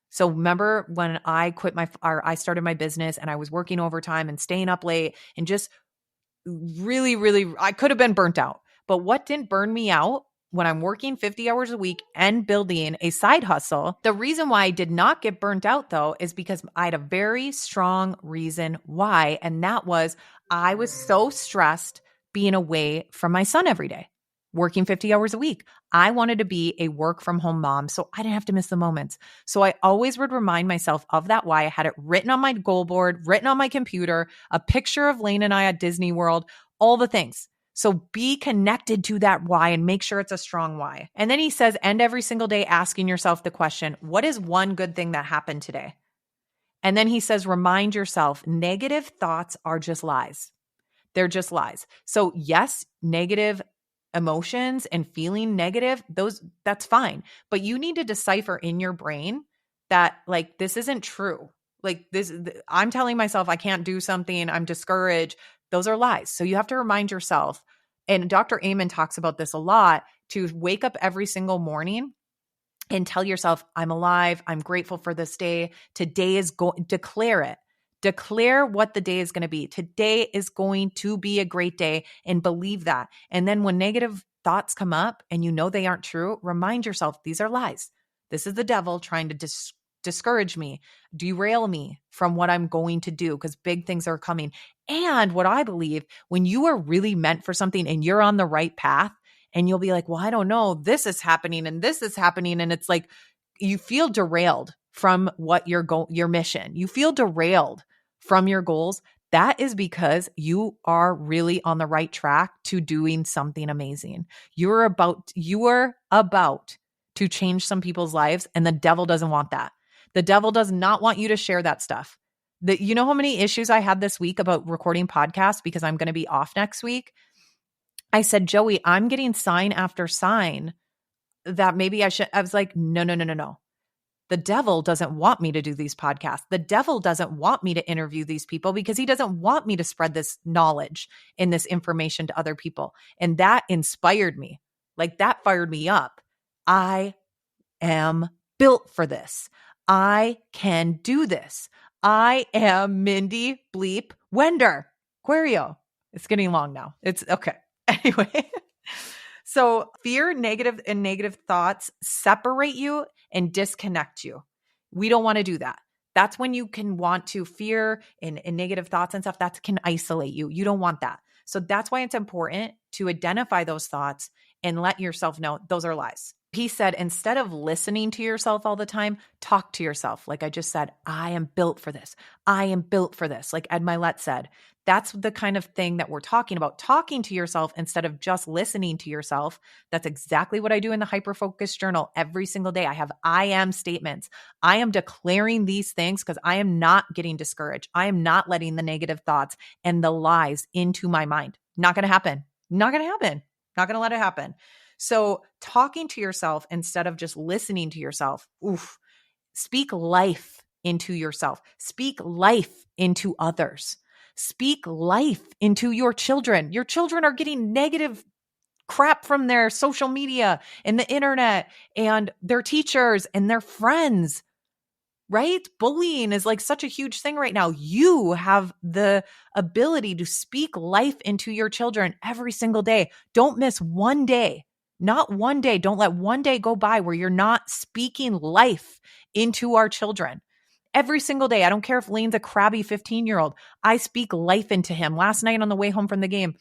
So remember when I I started my business and I was working overtime and staying up late and just really, really, I could have been burnt out. But what didn't burn me out when I'm working 50 hours a week and building a side hustle, the reason why I did not get burnt out though, is because I had a very strong reason why. And that was I was so stressed being away from my son every day, working 50 hours a week. I wanted to be a work from home mom, so I didn't have to miss the moments. So I always would remind myself of that why. I had it written on my goal board, written on my computer, a picture of Lane and I at Disney World, all the things. So be connected to that why and make sure it's a strong why. And then he says, end every single day asking yourself the question, what is one good thing that happened today? And then he says, remind yourself, negative thoughts are just lies. They're just lies. So yes, negative emotions and feeling negative, that's fine. But you need to decipher in your brain that like, this isn't true. Like I'm telling myself I can't do something. I'm discouraged. Those are lies. So you have to remind yourself. And Dr. Amen talks about this a lot, to wake up every single morning and tell yourself, I'm alive. I'm grateful for this day. Today is declare it. Declare what the day is going to be. Today is going to be a great day, and believe that. And then when negative thoughts come up and you know they aren't true, remind yourself, these are lies. This is the devil trying to discourage me, derail me from what I'm going to do, because big things are coming. And what I believe, when you are really meant for something and you're on the right path, and you'll be like, well, I don't know, this is happening and this is happening. And it's like, you feel derailed from what your mission. You feel derailed from your goals. That is because you are really on the right track to doing something amazing. You're about to change some people's lives, and the devil doesn't want that. The devil does not want you to share that stuff. You know how many issues I had this week about recording podcasts because I'm going to be off next week? I said, Joey, I'm getting sign after sign that maybe I was like, no. The devil doesn't want me to do these podcasts. The devil doesn't want me to interview these people because he doesn't want me to spread this knowledge and this information to other people. And that inspired me. Like, that fired me up. I am built for this. I can do this. I am Mindy Bleep Wender Querio. It's getting long now. It's okay. Anyway, so fear, negative thoughts separate you and disconnect you. We don't want to do that. That's when you can want to fear and negative thoughts and stuff that can isolate you. You don't want that. So that's why it's important to identify those thoughts and let yourself know those are lies. He said, instead of listening to yourself all the time, talk to yourself. Like I just said, I am built for this. I am built for this. Like Ed Mylett said, that's the kind of thing that we're talking about, talking to yourself instead of just listening to yourself. That's exactly what I do in the Hyperfocus Journal every single day. I have I am statements. I am declaring these things because I am not getting discouraged. I am not letting the negative thoughts and the lies into my mind. Not going to happen. Not going to happen. Not going to let it happen. So talking to yourself instead of just listening to yourself, speak life into yourself. Speak life into others. Speak life into your children. Your children are getting negative crap from their social media and the internet and their teachers and their friends, right? Bullying is like such a huge thing right now. You have the ability to speak life into your children every single day. Don't miss one day. Not one day. Don't let one day go by where you're not speaking life into our children. Every single day. I don't care if Lane's a crabby 15-year-old. I speak life into him. Last night on the way home from the game,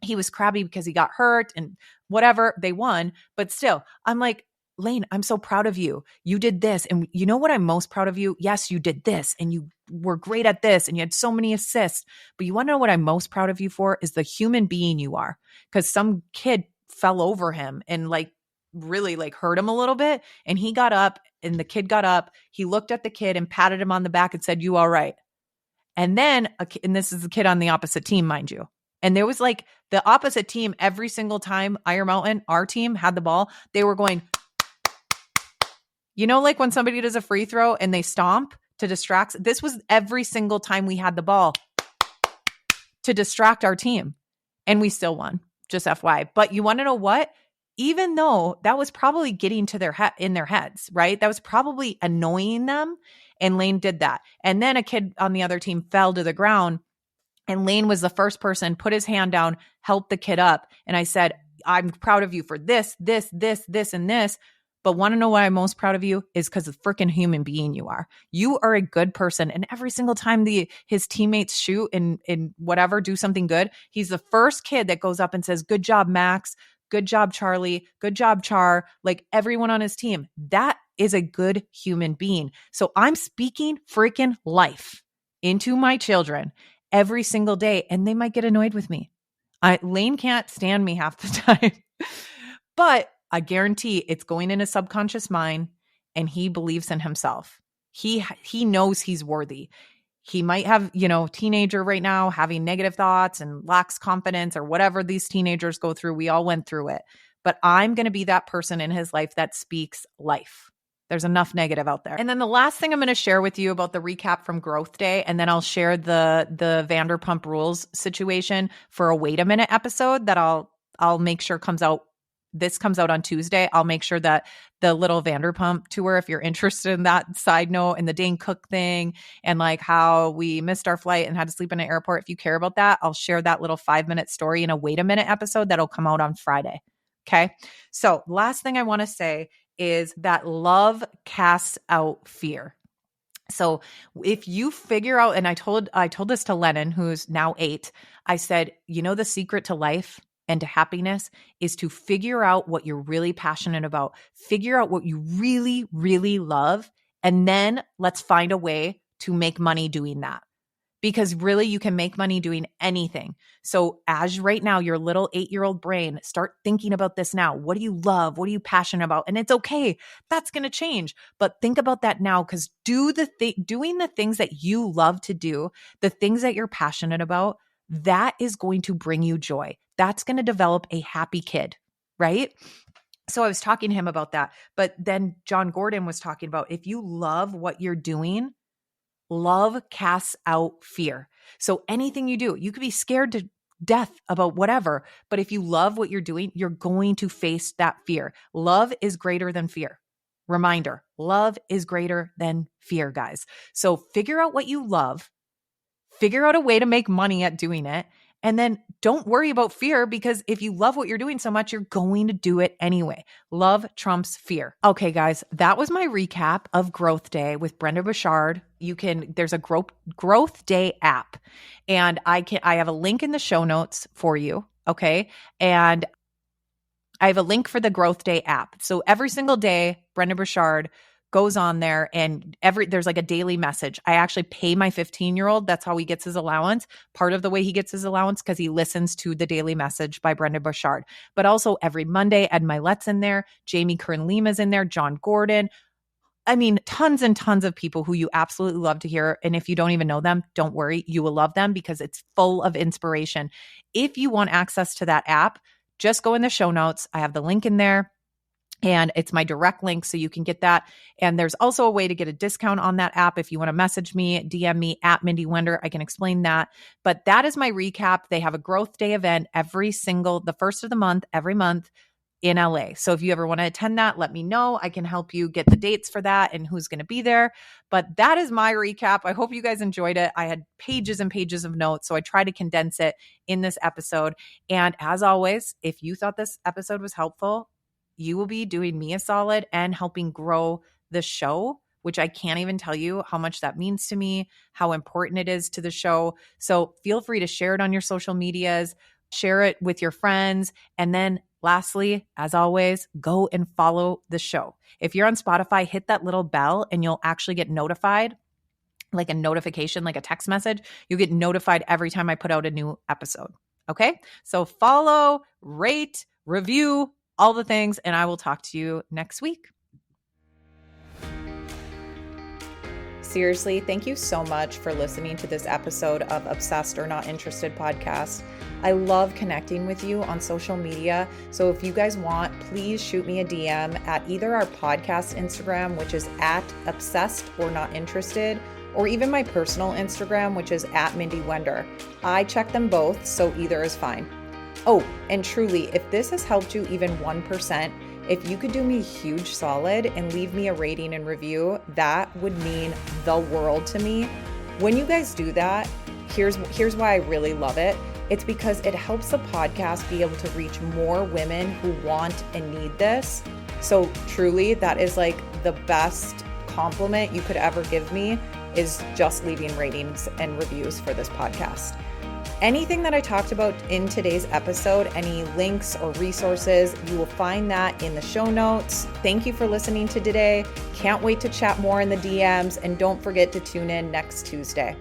he was crabby because he got hurt and whatever. They won. But still, I'm like, Lane, I'm so proud of you. You did this. And you know what I'm most proud of you? Yes, you did this and you were great at this and you had so many assists. But you want to know what I'm most proud of you for is the human being you are. Because some kid fell over him and like really like hurt him a little bit. And he got up and the kid got up. He looked at the kid and patted him on the back and said, you all right? And then, and this is the kid on the opposite team, mind you. And there was like the opposite team every single time Iron Mountain, our team had the ball, they were going, you know, like when somebody does a free throw and they stomp to distract. This was every single time we had the ball to distract our team. And we still won, just FYI. But you want to know what? Even though that was probably getting to their in their heads, right? That was probably annoying them. And Lane did that. And then a kid on the other team fell to the ground. And Lane was the first person, put his hand down, helped the kid up. And I said, I'm proud of you for this, and this. But want to know why I'm most proud of you is because of the freaking human being you are. You are a good person. And every single time his teammates shoot and whatever, do something good, he's the first kid that goes up and says, good job, Max. Good job, Charlie. Good job, Char. Like everyone on his team. That is a good human being. So I'm speaking freaking life into my children every single day. And they might get annoyed with me. Lane can't stand me half the time, but I guarantee it's going in his subconscious mind and he believes in himself. He knows he's worthy. He might have, teenager right now having negative thoughts and lacks confidence or whatever these teenagers go through. We all went through it, but I'm going to be that person in his life that speaks life. There's enough negative out there. And then the last thing I'm going to share with you about the recap from Growth Day, and then I'll share the Vanderpump Rules situation for a Wait a Minute episode that I'll make sure comes out. This comes out on Tuesday. I'll make sure that the little Vanderpump tour, if you're interested in that side note and the Dane Cook thing and like how we missed our flight and had to sleep in an airport, if you care about that, I'll share that little 5-minute story in a Wait a Minute episode that'll come out on Friday. Okay. So last thing I want to say is that love casts out fear. So if you figure out, and I told this to Lennon, who's now 8, I said, the secret to life and to happiness is to figure out what you're really passionate about, figure out what you really, really love, and then let's find a way to make money doing that. Because really, you can make money doing anything. So as right now, your little 8-year-old brain, start thinking about this now. What do you love? What are you passionate about? And it's okay. That's going to change. But think about that now, because doing the things that you love to do, the things that you're passionate about, that is going to bring you joy. That's going to develop a happy kid, right? So I was talking to him about that. But then John Gordon was talking about if you love what you're doing, love casts out fear. So anything you do, you could be scared to death about whatever, but if you love what you're doing, you're going to face that fear. Love is greater than fear. Reminder, love is greater than fear, guys. So figure out what you love, figure out a way to make money at doing it, and then don't worry about fear, because if you love what you're doing so much, you're going to do it anyway. Love trumps fear. Okay, guys, that was my recap of Growth Day with Brendon Burchard. There's a Growth Day app, and I have a link in the show notes for you. Okay. And I have a link for the Growth Day app. So every single day, Brendon Burchard goes on there and there's like a daily message. I actually pay my 15-year-old. That's how he gets his allowance. Part of the way he gets his allowance because he listens to the daily message by Brendon Burchard. But also every Monday, Mylett's in there. Jamie Kern Lima's in there. John Gordon. I mean, tons and tons of people who you absolutely love to hear. And if you don't even know them, don't worry. You will love them because it's full of inspiration. If you want access to that app, just go in the show notes. I have the link in there. And it's my direct link, so you can get that. And there's also a way to get a discount on that app. If you want to message me, DM me at Mindy Wender, I can explain that. But that is my recap. They have a Growth Day event the first of the month, every month in LA. So if you ever want to attend that, let me know. I can help you get the dates for that and who's going to be there. But that is my recap. I hope you guys enjoyed it. I had pages and pages of notes, so I tried to condense it in this episode. And as always, if you thought this episode was helpful, you will be doing me a solid and helping grow the show, which I can't even tell you how much that means to me, how important it is to the show. So feel free to share it on your social medias, share it with your friends. And then lastly, as always, go and follow the show. If you're on Spotify, hit that little bell and you'll actually get notified, like a notification, like a text message. You'll get notified every time I put out a new episode. Okay? So follow, rate, review, all the things, and I will talk to you next week. Seriously, thank you so much for listening to this episode of Obsessed or Not Interested podcast. I love connecting with you on social media. So if you guys want, please shoot me a DM at either our podcast Instagram, which is at Obsessed or Not Interested, or even my personal Instagram, which is at Mindy Wender. I check them both, so either is fine. Oh, and truly, if this has helped you even 1%, if you could do me a huge solid and leave me a rating and review, that would mean the world to me. When you guys do that, here's why I really love it. It's because it helps the podcast be able to reach more women who want and need this. So truly, that is like the best compliment you could ever give me, is just leaving ratings and reviews for this podcast. Anything that I talked about in today's episode, any links or resources, you will find that in the show notes. Thank you for listening to today. Can't wait to chat more in the DMs, and don't forget to tune in next Tuesday.